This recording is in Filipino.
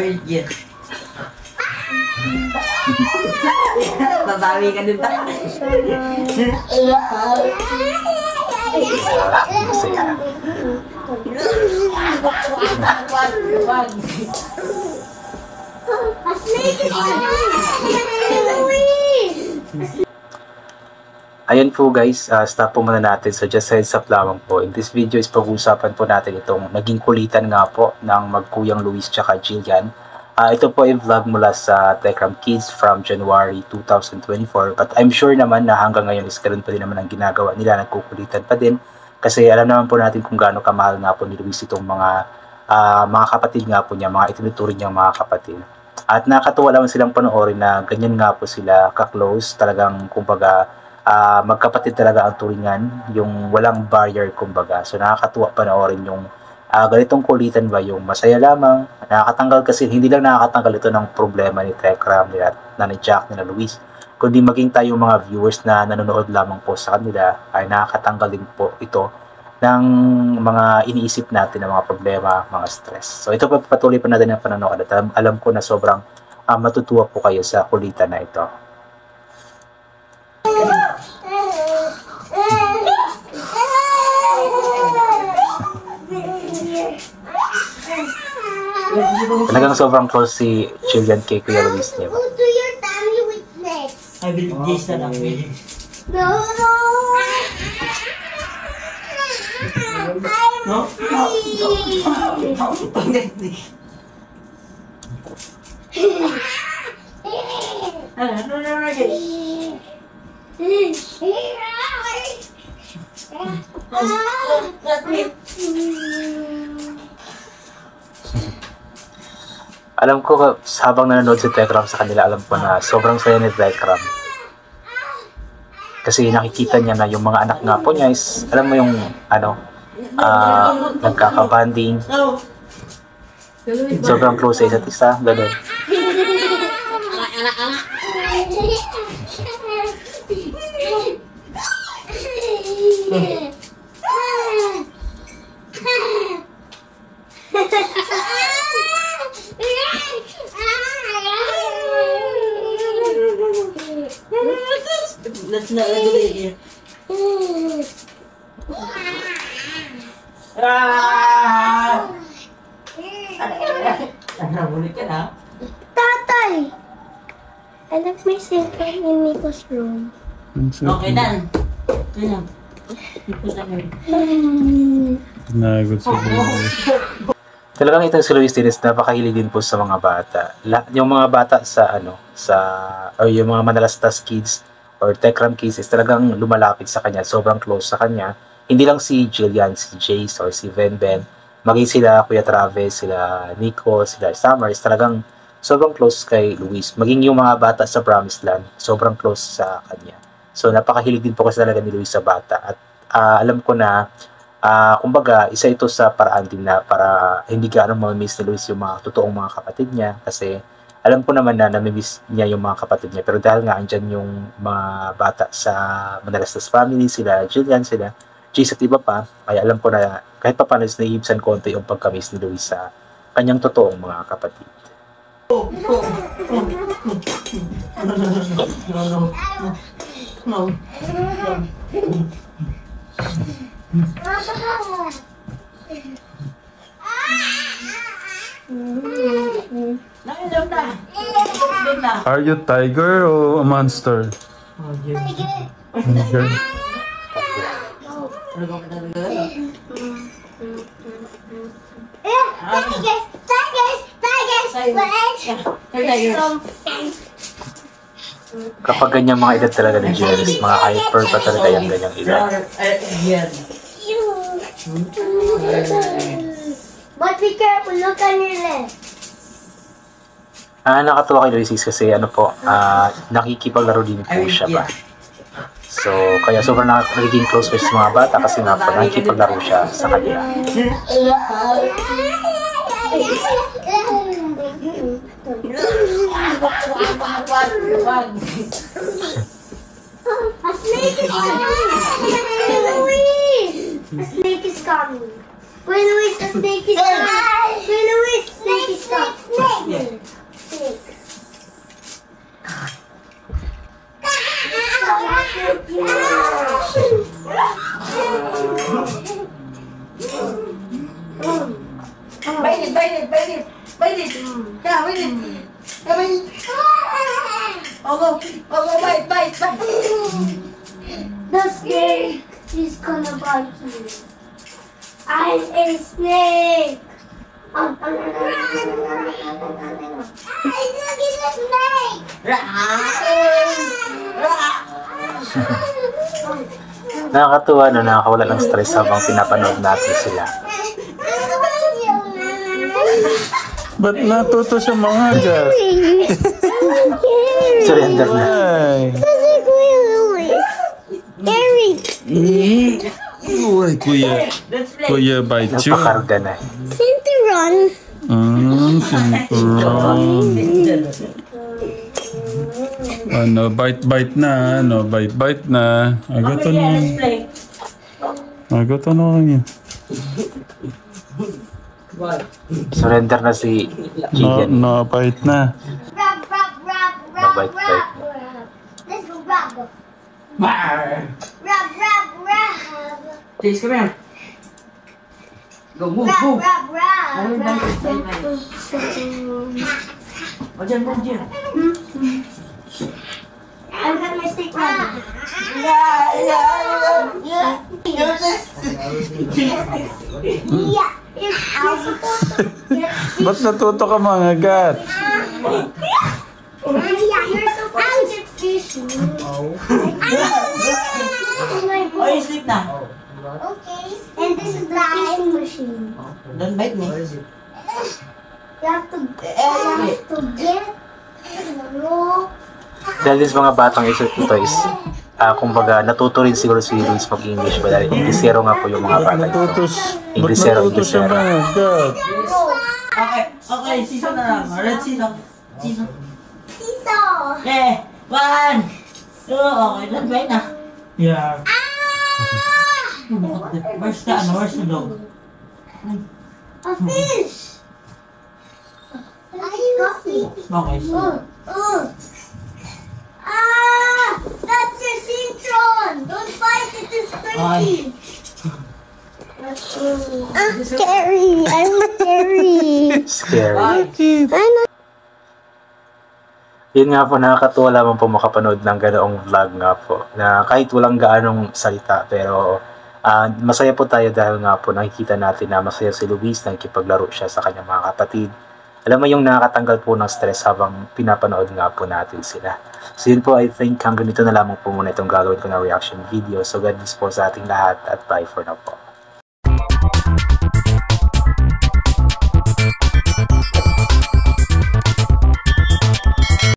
Yes. Babawi ka din ba? Masaya. Ayan po guys, stop po muna natin. So just heads up lamang po. In this video is pag-uusapan po natin itong naging kulitan nga po ng magkuyang Luis tsaka Jillian. Ito po ay vlog mula sa Techram Kids from January 2024. But I'm sure naman na hanggang ngayon is ganun pa din naman ang ginagawa nila. Nagkukulitan pa din. Kasi alam naman po natin kung gaano kamahal nga po ni Luis itong mga kapatid nga po niya, mga itinuturing niyang mga kapatid. At nakakatuwa naman silang panoorin na ganyan nga po sila ka-close. Talagang kumbaga magkapatid talaga ang turingan, yung walang barrier kumbaga. So nakakatuwa panoorin yung ganitong kulitan ba, yung masaya lamang, nakakatanggal kasi, hindi lang nakakatanggal ito ng problema ni Techram, nila ni Jack, nila Luis, kundi maging tayo mga viewers na nanonood lamang po sa kanila, ay nakakatanggal din po ito ng mga iniisip natin ng mga problema, mga stress. So ito pa, patuloy pa natin ang panonood at alam ko na sobrang matutuwa po kayo sa kulitan na ito. Talagang sobrang close si Jillian kay Kuya Luis niya. Go to your tummy with next. I will this na lang. No, no. No? Alam ko habang nanonood si Techram sa kanila, alam ko na sobrang saya ni Techram. Kasi nakikita niya na yung mga anak nga po niya is, alam mo yung nagkakabanding. Sobrang close sa isa't isa, gano'n. Let's not let it here. Nabulit ka na? Tatay! I left my cellphone in Nico's room. Okay, Dan. Ano? Nagod sa Talagang itong si Luis Tines, napakahilig din po sa mga bata. Yung mga bata yung mga Manalastas kids or Techram kids is talagang lumalapit sa kanya, sobrang close sa kanya. Hindi lang si Jillian, si Jace or si Venben, maging sila Kuya Travis, sila Nico, sila Summer, is talagang sobrang close kay Luis. Maging yung mga bata sa Promised Land, sobrang close sa kanya. So napakahilig din po kasi talaga ni Luis sa bata. At alam ko na kumbaga, isa ito sa paraan din na para hindi gaano mamimiss ni Luis yung mga totoong mga kapatid niya. Kasi alam ko naman na namimiss niya yung mga kapatid niya. Pero dahil nga andyan yung mga bata sa Manalastas family, sila Jillian, sila Jace at iba pa, ay alam ko na kahit pa paano naiibsan konti yung pagkamiss ni Luis sa kanyang totoong mga kapatid. Are you tiger or a monster? Tiger. Kapag ganyan mga edad talaga ni Jerry, mga hyper pa talaga yung ganyang edad. But be careful, look on your left. Nakatuwa kay Luis kasi nakikipaglaro din po siya ba. So, kaya sobrang nagiging close with sa mga bata kasi nga po nakikipaglaro siya sa kanila. A snake is coming! Luis! A snake is coming. Wait, Luis, a snake is coming. Wait, Luis, snake is coming. Snake. Bait it. Yeah, bait it. Bite. The snake is gonna bite you. I'm a snake. I'm looking at snake. Nakakatuwa no, nakakawala ng stress habang pinapanood natin sila. Ba't natuto siya mga gat? Surrender na. Ay. Eric. Uy, kuya. Let's play. Kuya, bite you. Nagpakarga na. Cinturon. Sinturon. Ano, bite na. Ano, bite na. Agad Okay, ano. let's play. Agad ano kanya. Surrender na si Jillian. No, bite na. Bite. Let's go rub. Bar. Rub. Please, come here. Go, move. O, dyan. I'm gonna stick rub. Yeah, you're supposed to get Ba't natuto ka mga gat? you're supposed to get fish. Oh, you sleep na. Okay, and this is the fishing machine. Don't bite me. You have to get no. Dahil sa mga batang ito is, kumbaga, natuto rin siguro si Luis mag-English ba? Dahil Inglesero nga po yung mga bata ito. Ba't Inglesero. natuto siya mga gat? Okay, season na lang. Red season. Seesaw. Okay, 1, 2, okay, don't bite na. Yeah. Where's the dog? A fish. Okay, so. That's your citron. Don't bite it. It's dirty. I'm scary. Scary. Yun nga po, nakakatuwa lamang po makapanood ng ganoong vlog nga po. Na kahit walang gaanong salita, pero masaya po tayo dahil nga po nakikita natin na masaya si Luis, nakikipaglaro siya sa kanyang mga kapatid. Alam mo yung nakakatanggal po ng stress habang pinapanood nga po natin sila. So yun po, I think hanggang dito na lamang po muna itong gagawin ko na reaction video. So God bless po sa ating lahat at bye for now po.